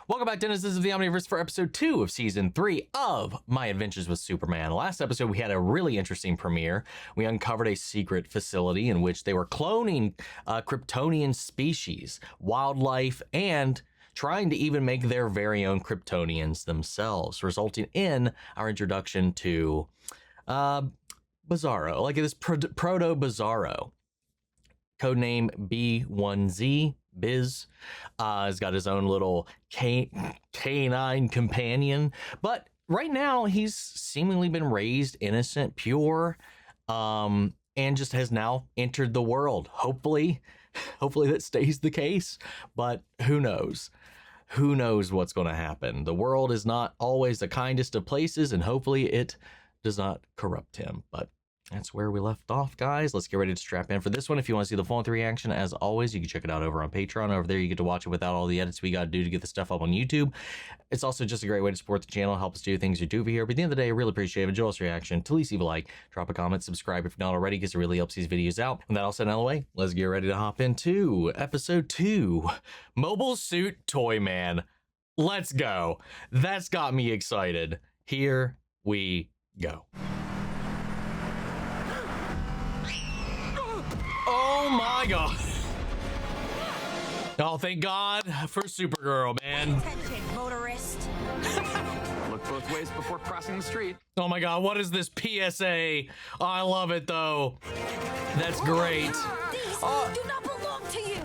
Welcome back, denizens of the Omniverse, for episode 2 of season 3 of My Adventures with Superman. Last episode, we had a really interesting premiere. We uncovered a secret facility in which they were cloning Kryptonian species, wildlife, and trying to even make their very own Kryptonians themselves, resulting in our introduction to Bizarro, like this proto-Bizarro. Codename B1Z. Biz has got his own little canine companion, but right now he's seemingly been raised innocent, pure, and just has now entered the world. Hopefully that stays the case, but who knows? Who knows what's going to happen? The world is not always the kindest of places, and hopefully it does not corrupt him, but that's where we left off, guys. Let's get ready to strap in for this one. If you want to see the full reaction, as always, you can check it out over on Patreon. Over there, you get to watch it without all the edits we got to do to get the stuff up on YouTube. It's also just a great way to support the channel, help us do things we do over here. But at the end of the day, I really appreciate it. Enjoy this reaction. To least leave a like, drop a comment, subscribe if you're not already, because it really helps these videos out. And that all said out of the way, let's get ready to hop into episode 2, Mobile Suit Toyman. Let's go. That's got me excited. Here we go. Oh my god. Oh, thank God for Supergirl, man. Attention, motorist. Look both ways before crossing the street. Oh my god, what is this PSA? Oh, I love it though. That's great. These do not belong to you.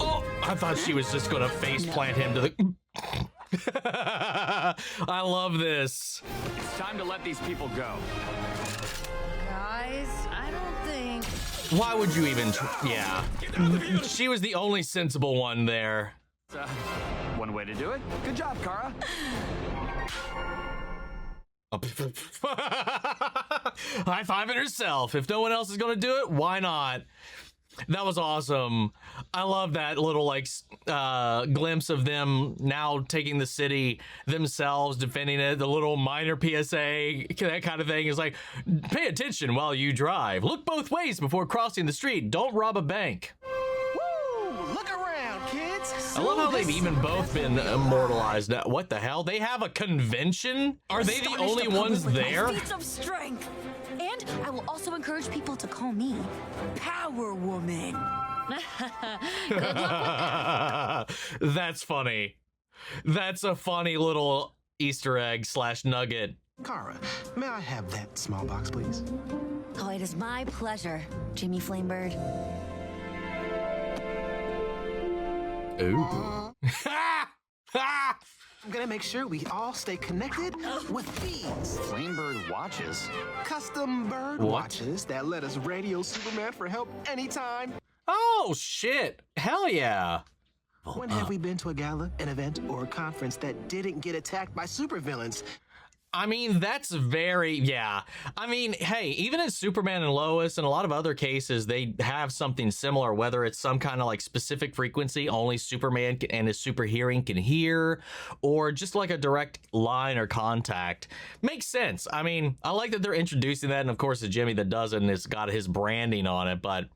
Oh, I thought she was just gonna face plant him to the... I love this. It's time to let these people go. Guys, I don't think... Why would you even... Yeah. She was the only sensible one there. One way to do it. Good job, Kara. High fiving herself. If no one else is gonna do it, why not? That was awesome. I love that little like glimpse of them now taking the city themselves, defending it. The little minor PSA, that kind of thing is like, pay attention while you drive. Look both ways before crossing the street. Don't rob a bank. Woo! Look around, kids. I love how they've even both been immortalized now. What the hell? They have a convention? Are they the only ones there? Feats of strength. And I will also encourage people to call me Power Woman. Good luck with that. That's funny. That's a funny little Easter egg / nugget. Kara, may I have that small box, please? Oh, it is my pleasure, Jimmy Flamebird. Ooh. I'm gonna make sure we all stay connected with these Flamebird watches. custom bird watches that let us radio Superman for help anytime. Oh, shit. Hell yeah. When have we been to a gala, an event, or a conference that didn't get attacked by supervillains? I mean, that's very, yeah. I mean, hey, even in Superman and Lois and a lot of other cases, they have something similar, whether it's some kind of like specific frequency only Superman and his super hearing can hear, or just like a direct line or contact. Makes sense. I mean, I like that they're introducing that, and of course, it's Jimmy that does it, and it's got his branding on it, but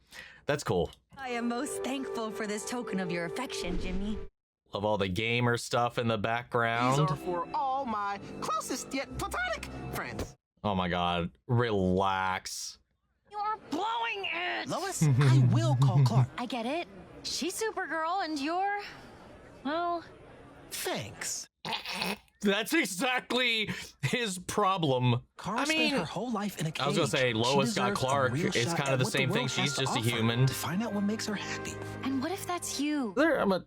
that's cool. I am most thankful for this token of your affection, Jimmy. Love all the gamer stuff in the background. These are for all my closest yet platonic friends. Oh my god, relax. You are blowing it! Lois, I will call Clark. I get it. She's Supergirl and you're... well... Thanks. That's exactly his problem. Kara I mean, spent her whole life in a cage. I was gonna say, Lois She got deserves a Clark. real It's shot kind at of the what same thing. world has She's to just a offer human. To find out what makes her happy. And what if that's you?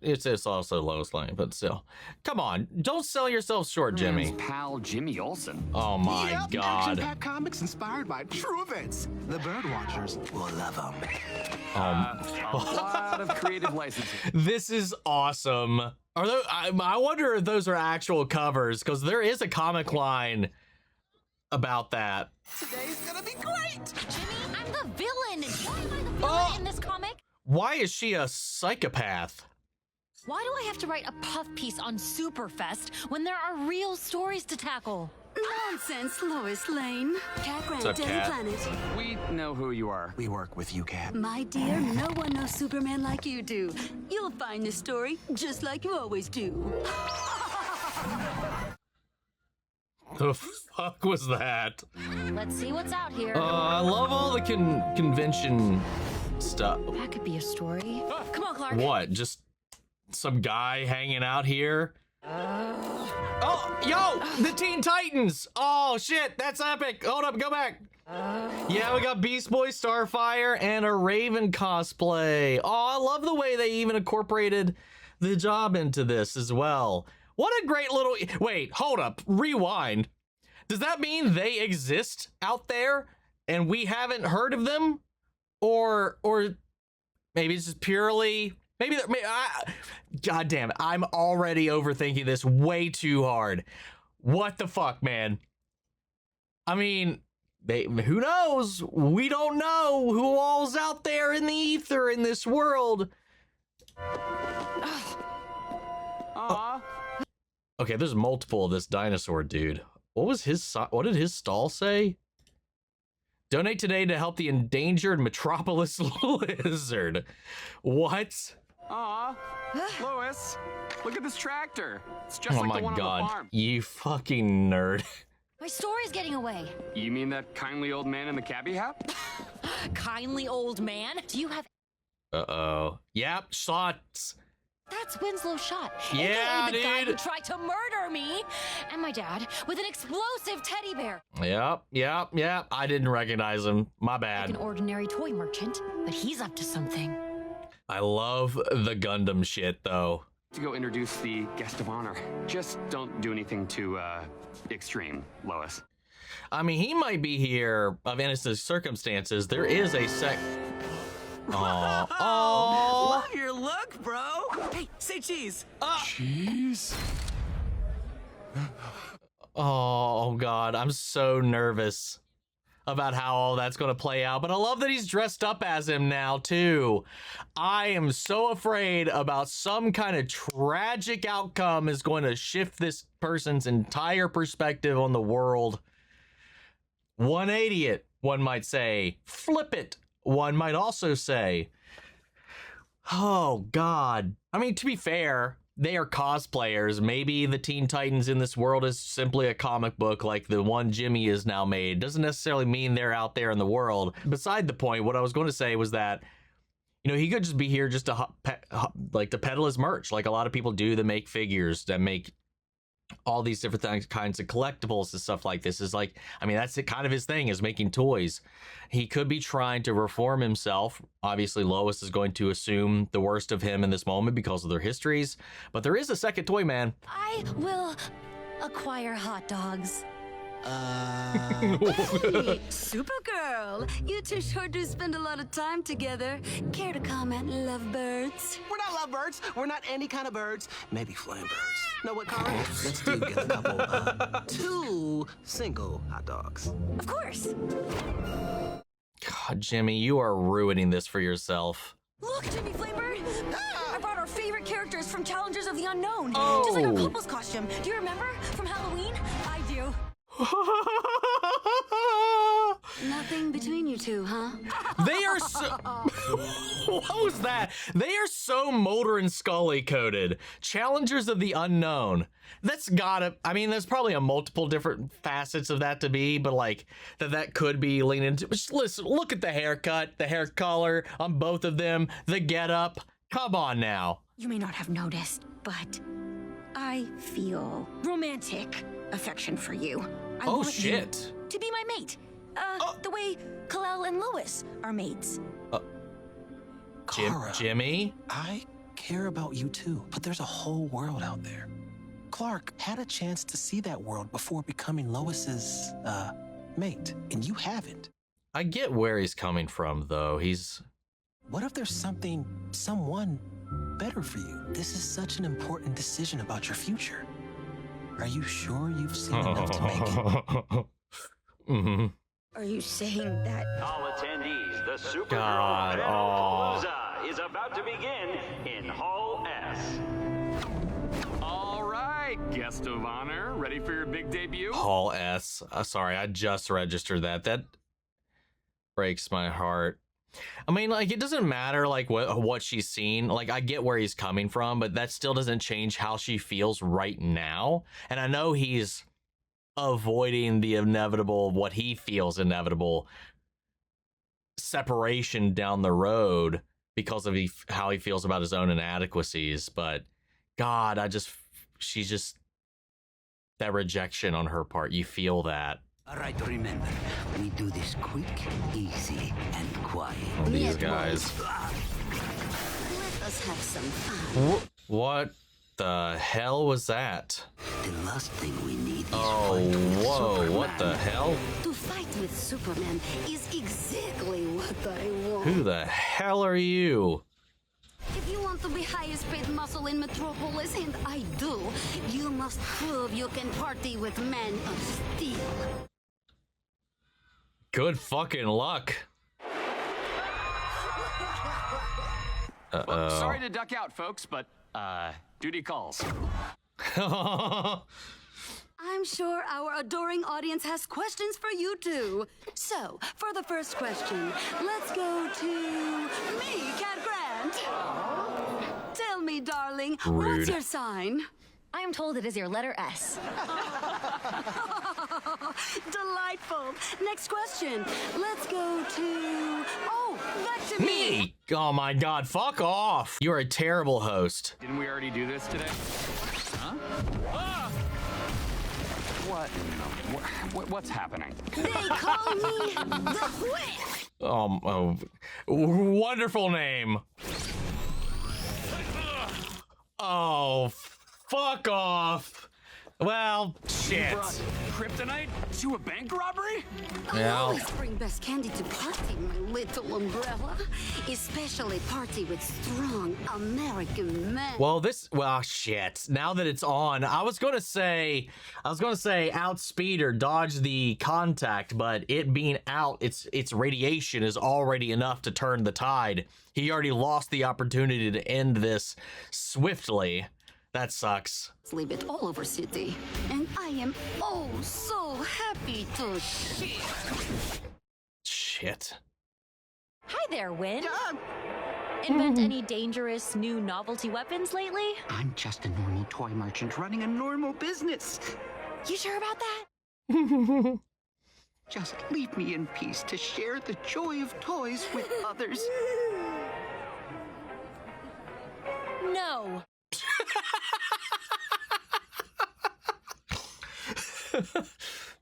It's also Lois Lane, but still. Come on, don't sell yourself short, Jimmy. Man's pal Jimmy Olsen. Oh my Yep, god. action-packed comics inspired by true events. The Birdwatchers will love them. A lot of creative licensing. This is awesome. Are those, I wonder if those are actual covers, because there is a comic line about that. Today's gonna be great. Jimmy, I'm the villain! Why am I the villain in this comic? Why is she a psychopath? Why do I have to write a puff piece on Superfest when there are real stories to tackle? Nonsense, Lois Lane. Cat Grant, What's up, Daily Cat? Planet. We know who you are. We work with you, Cat. My dear, no one knows Superman like you do. You'll find this story just like you always do. The fuck was that? Let's see what's out here. I love all the convention stuff. That could be a story. Come on, Clark. What? Just some guy hanging out here? Oh, yo, the Teen Titans. Oh shit, that's epic. Hold up, go back. Yeah, we got Beast Boy, Starfire, and a Raven cosplay. Oh, I love the way they even incorporated the job into this as well. What a great little... Wait, hold up, rewind. Does that mean they exist out there and we haven't heard of them? Or maybe it's just purely... God damn it, I'm already overthinking this way too hard. What the fuck, man? I mean, who knows? We don't know who all's out there in the ether in this world. Okay, there's multiple of this dinosaur dude. What did his stall say? Donate today to help the endangered Metropolis lizard. What? Aw, Lois, look at this tractor. It's just Oh like my the one on god, the farm. you fucking nerd. My story's getting away. You mean that kindly old man in the cabbie hat? Kindly old man. Do you have... Uh-oh. Yep, shots. That's Winslow's shot. Yeah, AKA the guy who dude. tried to murder me and my dad with an explosive teddy bear. Yep. I didn't recognize him. My Like bad. an ordinary toy merchant, but he's up to something. I love the Gundam shit, though. To go introduce the guest of honor. Just don't do anything too, extreme, Lois. I mean, he might be here of innocent circumstances. There is a Oh. Love your look, bro. Hey, say cheese. Jeez. Oh, God. I'm so nervous about how all that's going to play out. But I love that he's dressed up as him now, too. I am so afraid about some kind of tragic outcome is going to shift this person's entire perspective on the world. 180 it, one might say. Flip it, one might also say. Oh, God. I mean, to be fair, they are cosplayers. Maybe the Teen Titans in this world is simply a comic book like the one Jimmy is now made. Doesn't necessarily mean they're out there in the world. Beside the point, what I was going to say was that, you know, he could just be here just to to peddle his merch, like a lot of people do that make figures, that make all these different things, kinds of collectibles and stuff like this. Is like, I mean, that's kind of his thing, is making toys. He could be trying to reform himself. Obviously, Lois is going to assume the worst of him in this moment because of their histories. But there is a second Toyman. I will acquire hot dogs. Hey, Supergirl, you two sure do spend a lot of time together. Care to comment, lovebirds? We're not lovebirds. We're not any kind of birds. Maybe flame birds. Know what, Carl? Let's do get a couple, 2 single hot dogs. Of course. God, Jimmy, you are ruining this for yourself. Look, Jimmy Flamebird. I brought our favorite characters from Challengers of the Unknown. Oh. Just like our couple's costume. Do you remember? From Halloween? I do. Nothing between you two, huh? They are so... What was that? They are so Mulder and Scully coded. Challengers of the Unknown. That's gotta... I mean, there's probably a multiple different facets of that to be, but like, that could be leaned into... Just listen, look at the haircut, the hair color on both of them, the getup. Come on now. You may not have noticed, but I feel romantic affection for you. I Oh, want shit. you to be my mate. The way Kal-El and Lois are mates. Kara. Jimmy? I care about you too, but there's a whole world out there. Clark had a chance to see that world before becoming Lois's, mate, and you haven't. I get where he's coming from, though. He's... What if there's someone better for you? This is such an important decision about your future. Are you sure you've seen enough to make it? Mm-hmm. Are you saying that? All attendees, the Supergirl God, Palooza is about to begin in Hall S. All right, guest of honor, ready for your big debut? Hall S. Sorry, I just registered that. That breaks my heart. I mean, like, it doesn't matter, like, what she's seen. Like, I get where he's coming from, but that still doesn't change how she feels right now. And I know he's avoiding the inevitable, what he feels inevitable, separation down the road because of how he feels about his own inadequacies. But, God, she's just, that rejection on her part, you feel that. All right, remember, we do this quick, easy, and quiet. Oh, these guys. Let us have some fun. What the hell was that? The last thing we need is Oh, fight with whoa, Superman. what the hell? To fight with Superman is exactly what I want. Who the hell are you? If you want to be highest paid muscle in Metropolis, and I do, you must prove you can party with men of steel. Good fucking luck. Well, sorry to duck out, folks, but duty calls. I'm sure our adoring audience has questions for you too. So, for the first question, let's go to me, Cat Grant. Tell me, darling, Rude. what's your sign? I am told it is your letter S. Delightful. Next question. Let's go to... Oh, back to me. Me! Oh my god, fuck off! You're a terrible host. Didn't we already do this today? Huh? Ah! What's happening? They call me the Whip. Oh, wonderful name. Oh, fuck off. Well, shit. Brought kryptonite to a bank robbery? I Yeah. always bring best candy to party, my little umbrella. Especially party with strong American men. Well, shit. Now that it's on, I was gonna say outspeed or dodge the contact, but it being out, its radiation is already enough to turn the tide. He already lost the opportunity to end this swiftly. That sucks. Leave it all over city. And I am oh so happy to share. Shit. Hi there, Win. Invent any dangerous new novelty weapons lately? I'm just a normal toy merchant running a normal business. You sure about that? Just leave me in peace to share the joy of toys with others. No.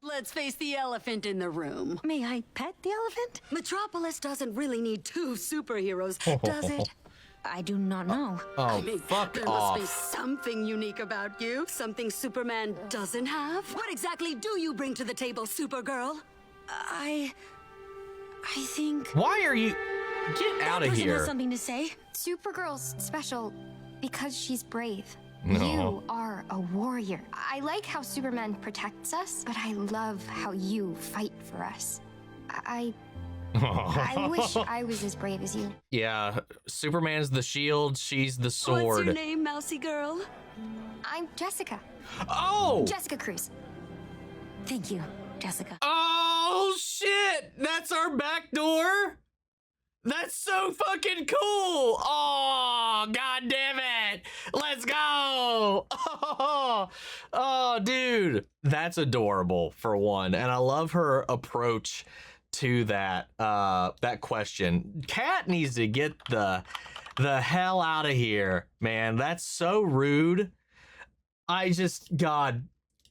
Let's face the elephant in the room. May I pet the elephant? Metropolis doesn't really need two superheroes, does it? I do not know. Oh, I mean, fuck there off. must be something unique about you, something Superman doesn't have. What exactly do you bring to the table, Supergirl? I think... Why are you... Get out of Person here. has something to say. Supergirl's special because she's brave. No. You are a warrior. I like how Superman protects us, but I love how you fight for us. I wish I was as brave as you. Yeah, Superman's the shield, she's the What's sword. your name, Mousy Girl? I'm Jessica. Oh! Jessica Cruz. Thank you, Jessica. Oh, shit! That's our back door? That's so fucking cool! Oh, god damn it! Let's go! Oh, dude. That's adorable, for one. And I love her approach to that question. Cat needs to get the hell out of here, man. That's so rude. God,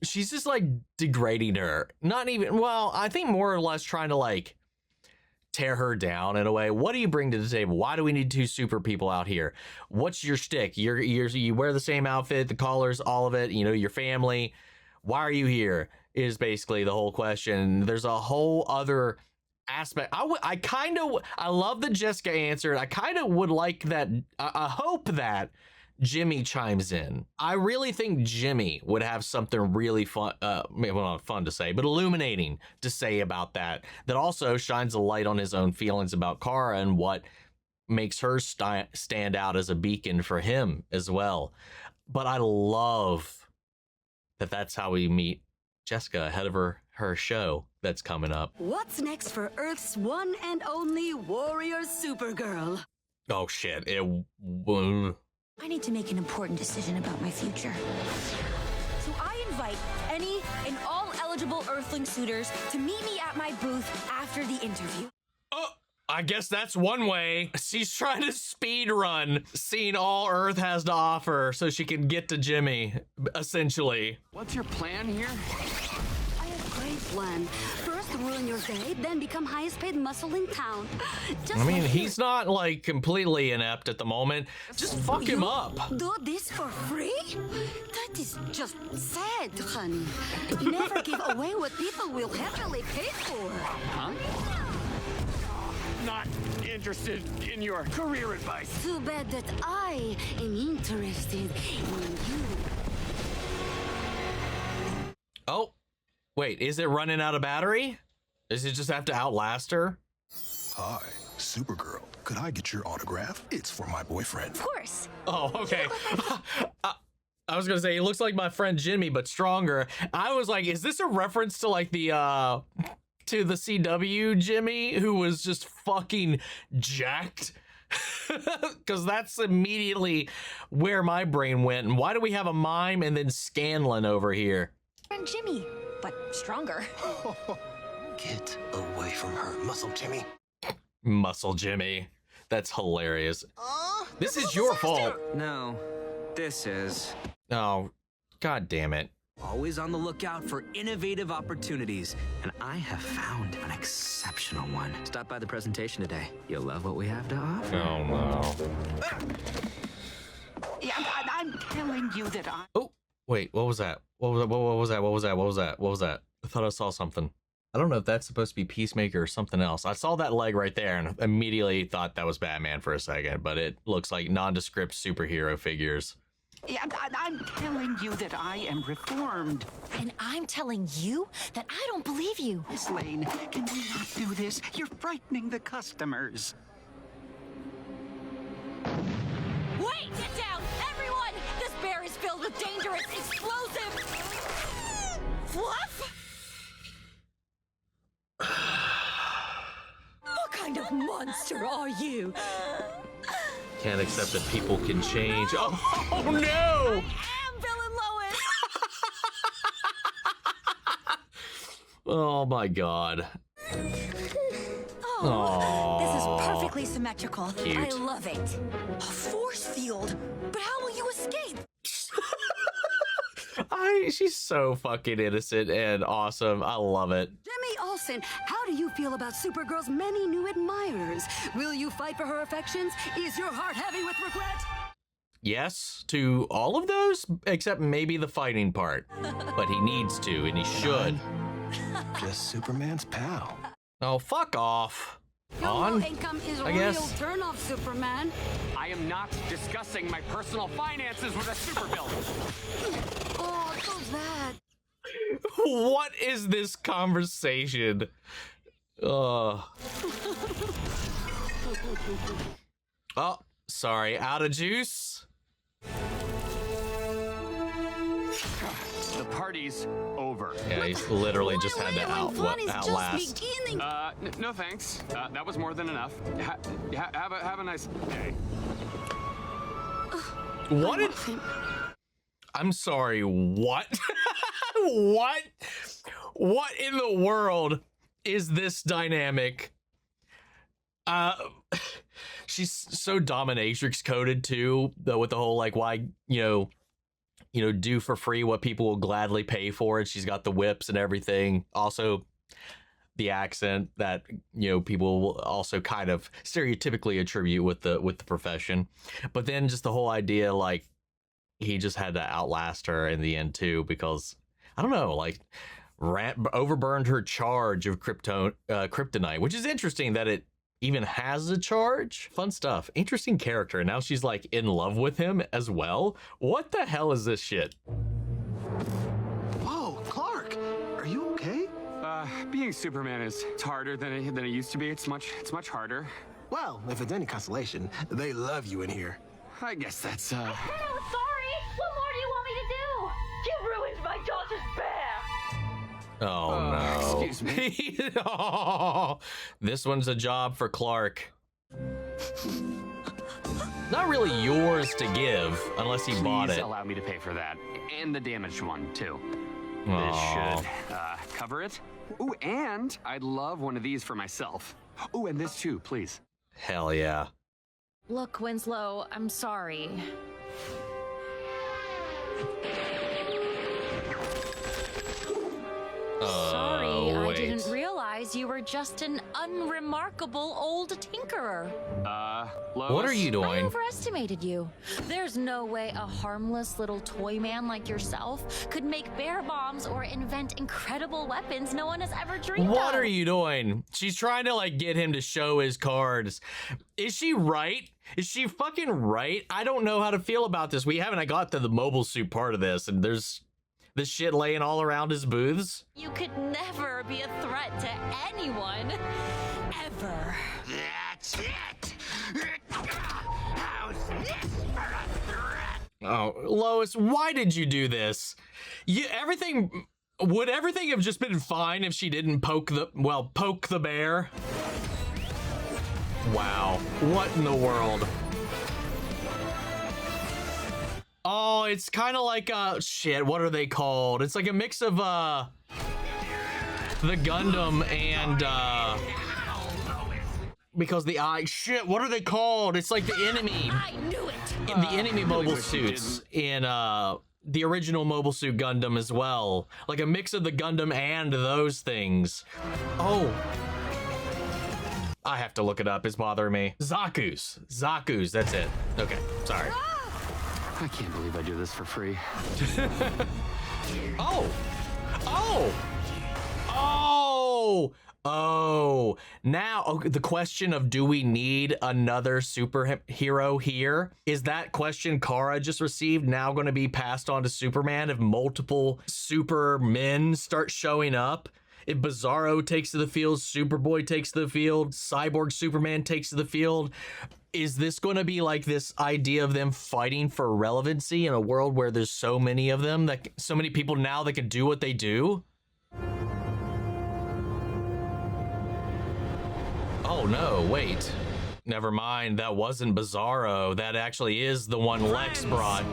she's just like degrading her. Not even, well, I think more or less trying to like tear her down in a way. What do you bring to the table? Why do we need two super people out here? What's your shtick? You wear the same outfit, the collars, all of it, you know, your family. Why are you here is basically the whole question. There's a whole other aspect. I love that Jessica answered. I kind of would like that. I hope that Jimmy chimes in. I really think Jimmy would have something really fun, maybe not fun to say, but illuminating to say about that also shines a light on his own feelings about Kara and what makes her stand out as a beacon for him as well. But I love that that's how we meet Jessica ahead of her show. that's coming up. What's next for Earth's one and only warrior Supergirl? Oh shit! I need to make an important decision about my future. So I invite any and all eligible Earthling suitors to meet me at my booth after the interview. Oh, I guess that's one way. She's trying to speed run, seeing all Earth has to offer so she can get to Jimmy, essentially. What's your plan here? I have a great plan. First, ruin your day, then become highest paid muscle in town. Just I mean, like he's not like completely inept at the moment. Just fuck him you up. Do this for free? That is just sad, honey. Never give away what people will happily pay for. Huh? Not interested in your career advice. Too bad that I am interested in you. Oh, wait, is it running out of battery? Does it just have to outlast her? Hi, Supergirl. Could I get your autograph? It's for my boyfriend. Of course. Oh, okay. I was gonna say, he looks like my friend Jimmy, but stronger. I was like, is this a reference to like the to the CW Jimmy, who was just fucking jacked? Because that's immediately where my brain went. And why do we have a mime and then Scanlan over here? And Jimmy, but stronger. Get away from her, Muscle Jimmy. Muscle Jimmy. That's hilarious. This is your fault. No, this is. Oh, god damn it. Always on the lookout for innovative opportunities, and I have found an exceptional one. Stop by the presentation today. You'll love what we have to offer. Oh no. Yeah, I'm telling you that I... Oh, wait, what was that? What was that? I thought I saw something. I don't know if that's supposed to be Peacemaker or something else. I saw that leg right there and immediately thought that was Batman for a second, but it looks like nondescript superhero figures. Yeah, I'm telling you that I am reformed. And I'm telling you that I don't believe you. Miss Lane, can we not do this? You're frightening the customers. Wait, get down, everyone! This bear is filled with dangerous, explosive... fluff? What kind of monster are you? Can't accept that people can change. Oh no! I am Villain Lois! Oh my god. Oh, this is perfectly symmetrical. Cute. I love it. A force field. But how will you escape? She's so fucking innocent and awesome. I love it. Jimmy Olsen, how do you feel about Supergirl's many new admirers? Will you fight for her affections? Is your heart heavy with regret? Yes to all of those, except maybe the fighting part. But he needs to, and he should. Just Superman's pal. Oh, fuck off. Your low On, income is a I real guess. turn-off, Superman. I am not discussing my personal finances with a supervillain. Oh, so that. What is this conversation? Oh, sorry. Out of juice? The party's over. Yeah, he's literally just had to Fun is outlast. just beginning. No thanks. That was more than enough. Have a nice day. What? I'm sorry, what? What? What in the world is this dynamic? She's so dominatrix coded too, though, with the whole like why, do for free what people will gladly pay for it. She's got the whips and everything. Also the accent that, people will also kind of stereotypically attribute with the profession. But then just the whole idea, like, he just had to outlast her in the end too, because I don't know, like overburned her charge of kryptonite, which is interesting that it even has a charge. Fun stuff. Interesting character. Now she's like in love with him as well. What the hell is this shit? Whoa, Clark, are you okay? Being Superman it's harder than it used to be. It's much harder. Well, if it's any consolation, they love you in here. I guess that's I'm sorry. What more do you want me to do? You ruined my daughter's bear. Oh no. Excuse me. Oh, this one's a job for Clark. Not really yours to give, unless he bought Please it. allow me to pay for that. And the damaged one, too. Aw. This should cover it. Ooh, and I'd love one of these for myself. Ooh, and this too, please. Hell yeah. Look, Winslow, I'm sorry. Sorry, I wait. didn't realize you were just an unremarkable old tinkerer. Lois? What are you I doing? overestimated you. There's no way a harmless little toy man like yourself could make bear bombs or invent incredible weapons no one has ever dreamed of. What are you doing? She's trying to like get him to show his cards. Is she right? Is she fucking right? I don't know how to feel about this. We haven't got to the mobile suit part of this, and there's this shit laying all around his booths. You could never be a threat to anyone. Ever. That's it! How's this for a threat? Oh, Lois, why did you do this? Would everything have just been fine if she didn't poke the bear? Wow, what in the world? Oh, it's kind of like shit, what are they called? It's like a mix of the Gundam and because the shit, what are they called? It's like the enemy. I knew it. The enemy mobile suits in the original Mobile Suit Gundam as well. Like a mix of the Gundam and those things. Oh. I have to look it up. It's bothering me. Zaku's, that's it. Okay, sorry. I can't believe I do this for free. Now the question of do we need another superhero here? Is that question Kara just received now going to be passed on to Superman if multiple supermen start showing up? If Bizarro takes to the field, Superboy takes to the field, Cyborg Superman takes to the field, is this going to be like this idea of them fighting for relevancy in a world where there's so many of them, that so many people now that can do what they do? Oh no, wait. Never mind, that wasn't Bizarro. That actually is the one Lex brought.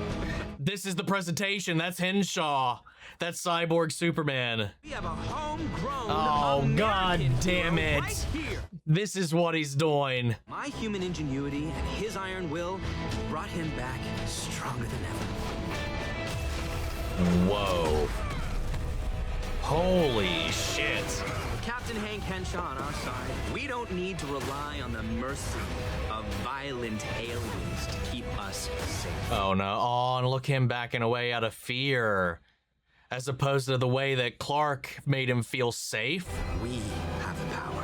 This is the presentation. That's Henshaw. That's Cyborg Superman. We have a homegrown God American damn hero it. right here. This is what he's doing. My human ingenuity and his iron will brought him back stronger than ever. Whoa. Holy shit. With Captain Hank Henshaw on our side, we don't need to rely on the mercy of violent aliens to keep us safe. Oh no. Oh, and look him backing away out of fear. As opposed to the way that Clark made him feel safe. We have the power.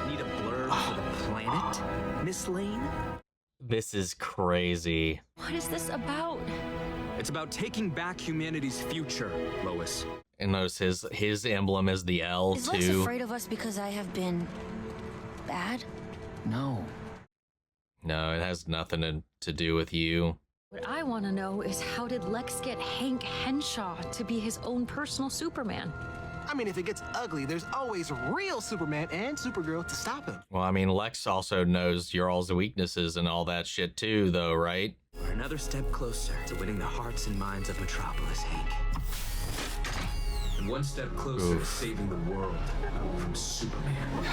Need a blurb for the planet, Miss Lane? This is crazy. What is this about? It's about taking back humanity's future, Lois. And notice his emblem is the L Is Lex too. afraid of us because I have been bad? No. No, it has nothing to do with you. What I want to know is how did Lex get Hank Henshaw to be his own personal Superman? I mean, if it gets ugly, there's always real Superman and Supergirl to stop him. Well, I mean, Lex also knows your all's weaknesses and all that shit too, though, right? We're another step closer to winning the hearts and minds of Metropolis, Hank. And one step closer to saving the world from Superman.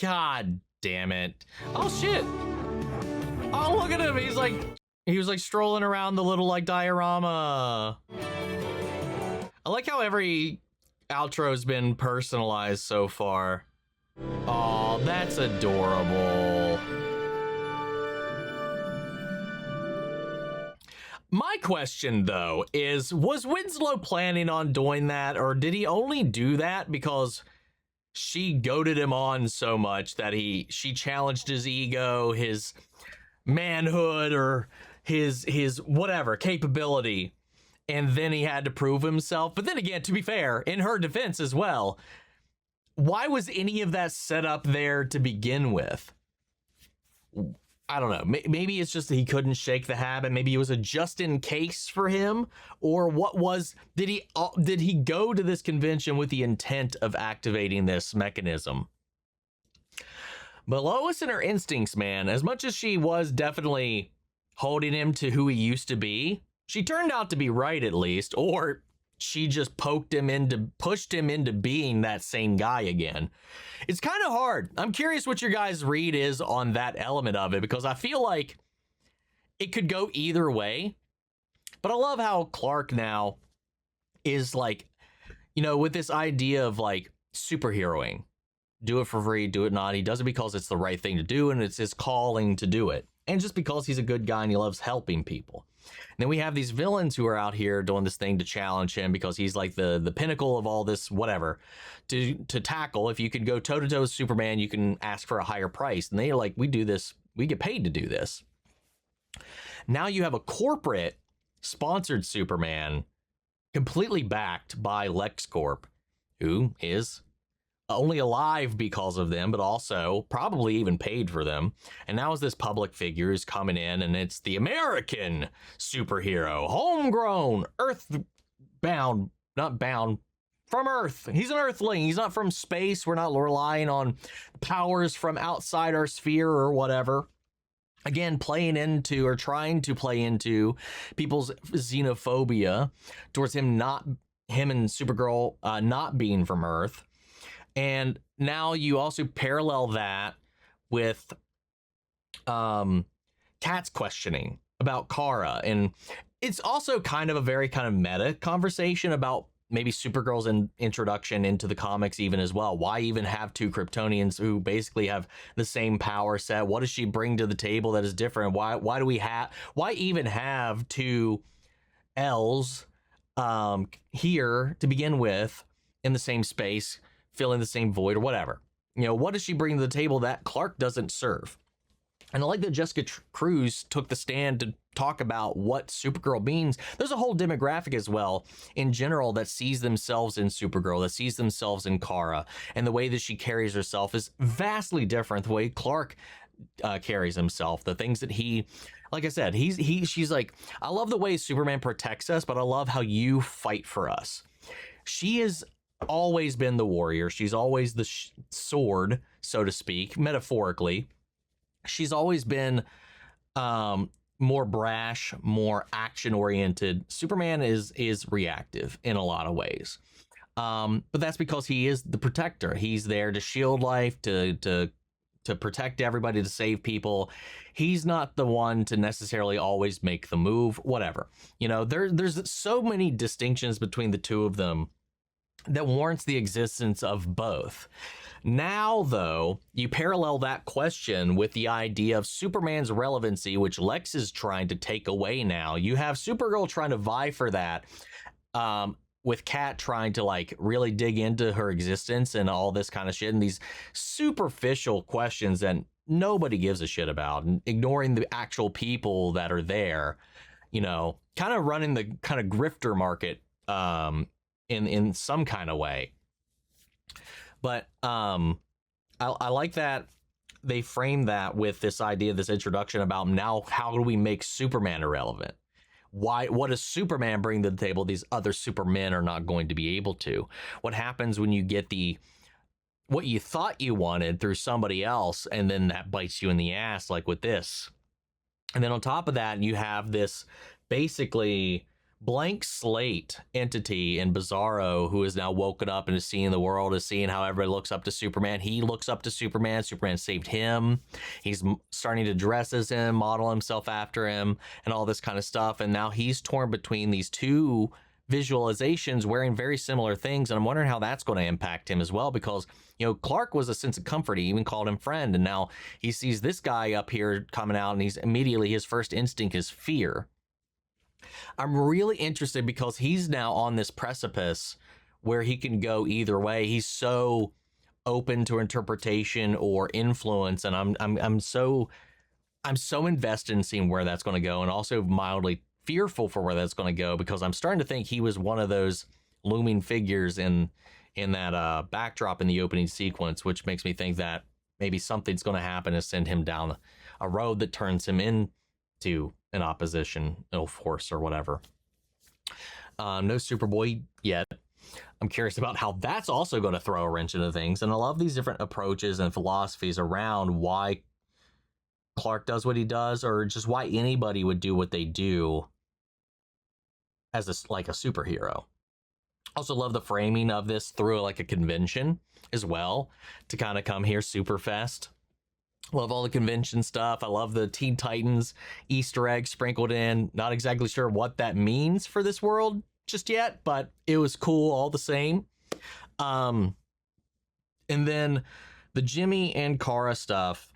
God damn it. Oh shit. Oh, look at him. He was like strolling around the little like diorama. I like how every outro's been personalized so far. Oh, that's adorable. My question though is, was Winslow planning on doing that, or did he only do that because she goaded him on so much that she challenged his ego, his manhood, or his whatever capability, and then he had to prove himself? But then again, to be fair, in her defense as well, why was any of that set up there to begin with? I don't know. Maybe it's just that he couldn't shake the habit. Maybe it was a just in case for him, or what was, did he go to this convention with the intent of activating this mechanism? But Lois and her instincts, man, as much as she was definitely holding him to who he used to be, she turned out to be right at least, or she just pushed him into being that same guy again. It's kind of hard. I'm curious what your guys' read is on that element of it, because I feel like it could go either way. But I love how Clark now is like, with this idea of like superheroing. Do it for free, do it not. He does it because it's the right thing to do, and it's his calling to do it. And just because he's a good guy and he loves helping people. And then we have these villains who are out here doing this thing to challenge him because he's like the pinnacle of all this whatever to tackle. If you could go toe-to-toe with Superman, you can ask for a higher price. And they're like, we do this, we get paid to do this. Now you have a corporate sponsored Superman completely backed by LexCorp, who is only alive because of them, but also probably even paid for them. And now as this public figure is coming in, and it's the American superhero, homegrown, earthbound, not bound, from Earth. He's an Earthling. He's not from space. We're not relying on powers from outside our sphere or whatever. Again, playing into or trying to play into people's xenophobia towards him and Supergirl not being from Earth. And now you also parallel that with Kat's questioning about Kara. And it's also kind of a very kind of meta conversation about maybe Supergirl's introduction into the comics even as well. Why even have two Kryptonians who basically have the same power set? What does she bring to the table that is different? Why even have two L's here to begin with in the same space, filling the same void or whatever? What does she bring to the table that Clark doesn't serve? And I like that Jessica Cruz took the stand to talk about what Supergirl means. There's a whole demographic as well in general that sees themselves in Supergirl, that sees themselves in Kara, and the way that she carries herself is vastly different. The way Clark carries himself, the things that he, like I said, she's like, I love the way Superman protects us, but I love how you fight for us. She has always been the warrior. She's always the sword, so to speak, metaphorically. She's always been more brash, more action-oriented. Superman is reactive in a lot of ways. But that's because he is the protector. He's there to shield life, to protect everybody, to save people. He's not the one to necessarily always make the move, whatever. There's so many distinctions between the two of them that warrants the existence of both. Now, though, you parallel that question with the idea of Superman's relevancy, which Lex is trying to take away now. You have Supergirl trying to vie for that, with Kat trying to like really dig into her existence and all this kind of shit, and these superficial questions that nobody gives a shit about, and ignoring the actual people that are there, kind of running the kind of grifter market in some kind of way. But I like that they frame that with this idea, this introduction about now how do we make Superman irrelevant? What does Superman bring to the table these other Supermen are not going to be able to? What happens when you get what you thought you wanted through somebody else, and then that bites you in the ass, like with this? And then on top of that, you have this basically blank slate entity in Bizarro who is now woken up and is seeing the world, is seeing how everybody looks up to Superman. He looks up to Superman. Superman saved him. He's starting to dress as him, model himself after him, and all this kind of stuff. And now he's torn between these two visualizations wearing very similar things. And I'm wondering how that's going to impact him as well, because, Clark was a sense of comfort. He even called him friend. And now he sees this guy up here coming out, and his first instinct is fear. I'm really interested because he's now on this precipice where he can go either way. He's so open to interpretation or influence, and I'm so invested in seeing where that's going to go, and also mildly fearful for where that's going to go, because I'm starting to think he was one of those looming figures in that backdrop in the opening sequence, which makes me think that maybe something's going to happen to send him down a road that turns him into an oppositional force or whateno Superboy yet. I'm curious about how that's also going to throw a wrench into things. And I love these different approaches and philosophies around why Clark does what he does, or just why anybody would do what they do as a superhero. Also love the framing of this through like a convention as well, to kind of come here Superfest. Love all the convention stuff. I love the Teen Titans Easter egg sprinkled in. Not exactly sure what that means for this world just yet, but it was cool all the same. And then the Jimmy and Kara stuff,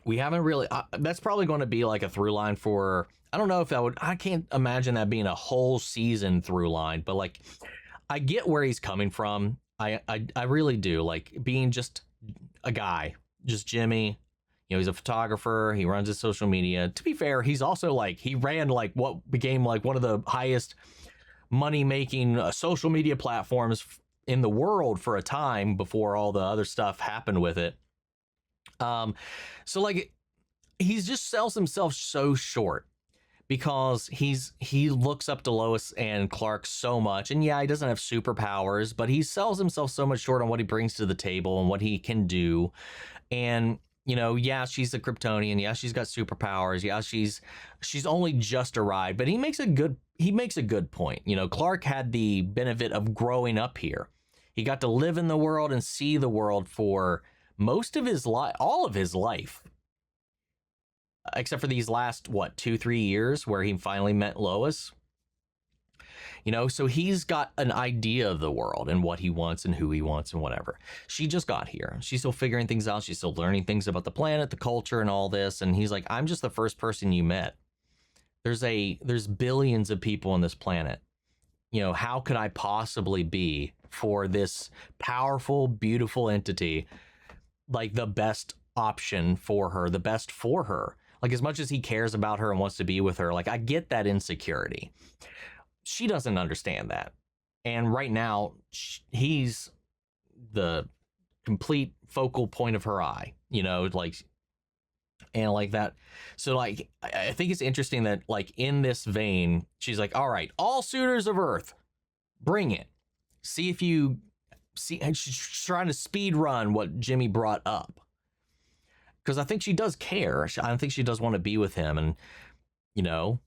we haven't really, that's probably going to be like a through line for, I don't know if that would, I can't imagine that being a whole season through line, but like, I get where he's coming from. I really do, like being just a guy, just Jimmy. You know, he's a photographer. He runs his social media. To be fair, he's also like, he ran like what became like one of the highest money making social media platforms in the world for a time before all the other stuff happened with it. So like, he just sells himself so short because he looks up to Lois and Clark so much. And yeah, he doesn't have superpowers, but he sells himself so much short on what he brings to the table and what he can do. And, you know, yeah, she's a Kryptonian. Yeah, she's got superpowers. Yeah, she's only just arrived, but he makes a good point. You know, Clark had the benefit of growing up here. He got to live in the world and see the world for most of his life, all of his life, except for these last, 2-3 years where he finally met Lois. You know, so he's got an idea of the world and what he wants and who he wants and whatever. She just got here. She's still figuring things out. She's still learning things about the planet, the culture, and all this. And he's like, I'm just the first person you met. There's billions of people on this planet. You know, how could I possibly be for this powerful, beautiful entity, like the best option for her, the best for her? Like, as much as he cares about her and wants to be with her, like, I get that insecurity. She doesn't understand that. And right now, he's the complete focal point of her eye, you know, like, and like that. So like, I think it's interesting that like in this vein, she's like, all right, all suitors of Earth, bring it. See if you see, and she's trying to speed run what Jimmy brought up. Because I think she does care. I don't think she does want to be with him. And, you know,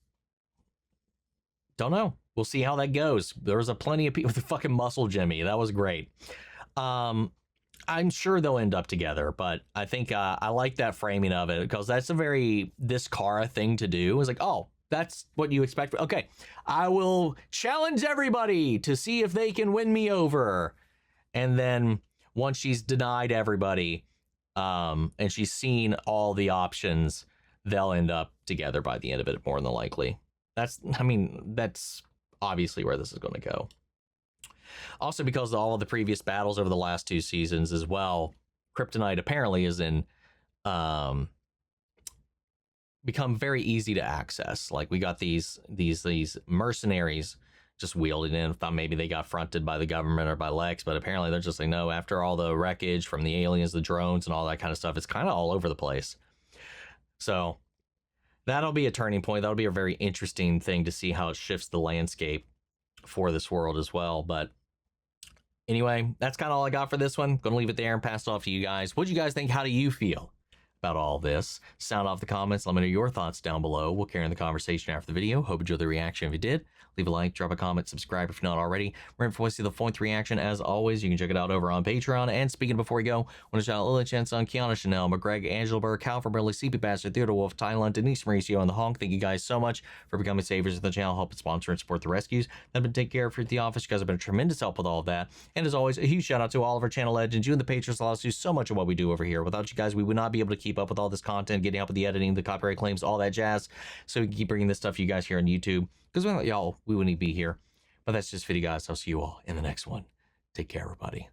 don't know. We'll see how that goes. There was a plenty of people with the fucking muscle Jimmy. That was great. I'm sure they'll end up together, but I think I like that framing of it because that's a very this Kara thing to do. It's like, oh, that's what you expect. Okay, I will challenge everybody to see if they can win me over. And then once she's denied everybody, and she's seen all the options, they'll end up together by the end of it, more than likely. That's obviously where this is going to go. Also, because of all of the previous battles over the last 2 seasons as well, Kryptonite apparently is become very easy to access. Like, we got these mercenaries just wheeling in. Thought maybe they got fronted by the government or by Lex, but apparently they're just like, no, after all the wreckage from the aliens, the drones, and all that kind of stuff, it's kind of all over the place. So that'll be a turning point. That'll be a very interesting thing to see how it shifts the landscape for this world as well. But anyway, that's kind of all I got for this one. Gonna leave it there and pass it off to you guys. What do you guys think? How do you feel about all this? Sound off the comments. Let me know your thoughts down below. We'll carry on the conversation after the video. Hope you enjoyed the reaction. If you did, leave a like, drop a comment, subscribe if you're not already. We're in for to see the full reaction. As always, you can check it out over on Patreon. And speaking before we go, I want to shout out Lily Chanson, Kiana Chanel, McGreg, Angela Burr, Cal Burley, CP Bastard, Theodore Wolf, Thailand, Denise Mauricio, and the Honk. Thank you guys so much for becoming savers of the channel, helping sponsor and support the rescues that have been taking care of here at the office. You guys have been a tremendous help with all of that. And as always, a huge shout out to all of our channel legends. You and the patrons allow us to do so much of what we do over here. Without you guys, we would not be able to keep up with all this content, getting up with the editing, the copyright claims, all that jazz. So we can keep bringing this stuff to you guys here on YouTube. Because without y'all, we wouldn't be here. But that's just for you guys. I'll see you all in the next one. Take care, everybody.